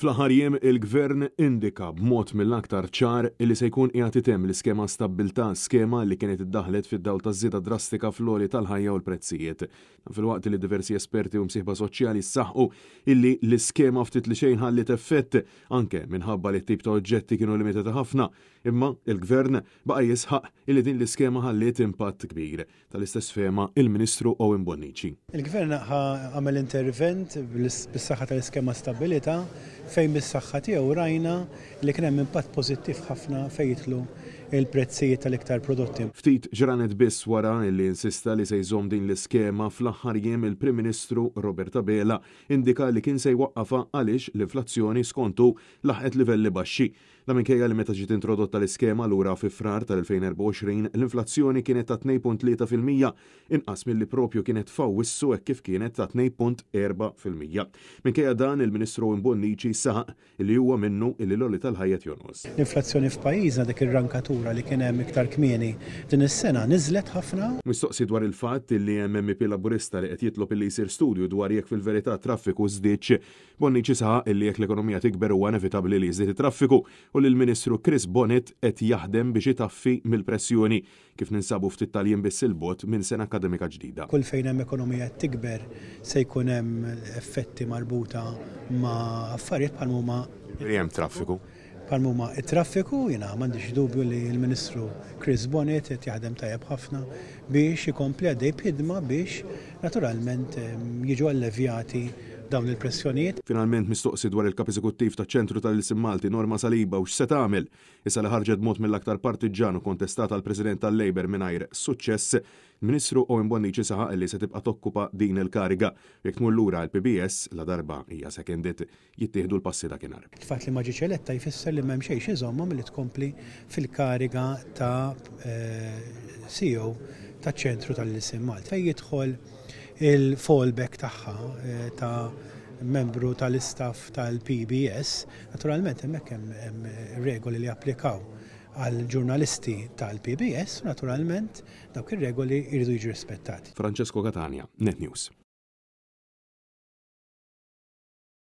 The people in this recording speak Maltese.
Fl-aħħar jiem il-Gvern indika b'mod mill-aktar ċar li se jkun qiegħed itemm l-iskema stabilità, skema li kienet iddaħlet fid-dawl taż-żieda drastika fl-għoli tal-ħajja u l-prezzijiet. Filwaqt li diversi esperti u msieħba soċjali ssaħħu illi l-iskema ftit li xejn ħallit effett anke minħabba li t-tip ta' oġġetti kienu limitati ħafna, imma il-Gvern baqa' jisħaq illi din l-iskema ħalliet impatt kbir. Tal-istess fehma il-Ministru Owen Bonnici. Il-Gvern għamel intervent bis-saħħa tal-iskema stabilità fejn bis-saħħa tiegħu rajna li kien hemm impatt pożittiv ħafna fejn jidħlu il-prezzijiet tal-iktar prodotti. Ftit ġranet biss wara li insista li se jżomm din l-iskema fl-aħħar jiem il-Prim Ministru Robert Abela indika li kien se jwaqqafha għaliex l-inflazzjoni skontu laħqet livelli baxxi. Da minkejja li meta ġiet introdotta l-iskema lura fi frar tal-2024 l-inflazzjoni kienet ta' 2.3% inqas milli propju kienet fawwissu hekk kif kienet ta' 2.4%. Minkejja dan il-Ministru Bonnici saħaq li huwa minnu illi l-għoli tal-ħajja jonqos. L-inflazzjoni f'pajjiżna dik ir-rankatura li kien hemm iktar kmieni din is-sena niżlet ħafna. Mistoqsi dwar il-fatt li hemm MP Laburista li qed jitlob illi jsir studju dwar jekk fil-verità traffiku żdiedx, Bonnici saħaq illi jekk l-ekonomija tikber huwa inevitabbli li jżdied it-traffiku u li l-Ministru Chris Bonnet qed jaħdem biex itaffi mill-pressjoni kif ninsabu ftit tal-jiem biss il-bot minn sena akademika ġdida. Kull fejn hemm ekonomija tikber se jkun hemm effetti marbuta ma' affarijiet bħal huma hemm traffiku. Bħal huma it-traffiku jiena m'għandix dubju li l-Ministru Chris Bonnet qed jaħdem tajjeb ħafna biex ikompli għaddej b'ħidma biex naturalment jiġu allevjati dawn il-pressjonijiet. Finalment mistoqsi dwar il-kap eżekuttiv taċ-ċentru tal-Isim Malti Norma Saliba u x'se tagħmel issa li ħarġet mod mill-aktar partiġan u kontestata għall President tal-Labor mingħajr suċċess, il-Ministru Owen Bonnici saħaq li se tibqa' tokkupa din il-kariga jekk tmur lura l-PBS la darba hija sekendet jittieħdu l-passi dakinhar. Il-fatt li ma ġietx eletta jfisser li m'hemm xejn iżommha milli tkompli fil-kariga ta' CEO taċ-ċentru tal-Isim Malti. Fejn jidħol il-fallback tagħha ta' membru tal-istaff tal-PBS, naturalment hemmhekk hemm regoli li applikaw għal ġurnalisti tal-PBS u naturalment dawk ir-regoli jridu jiġu rispettati. Francesco Catania, Net News.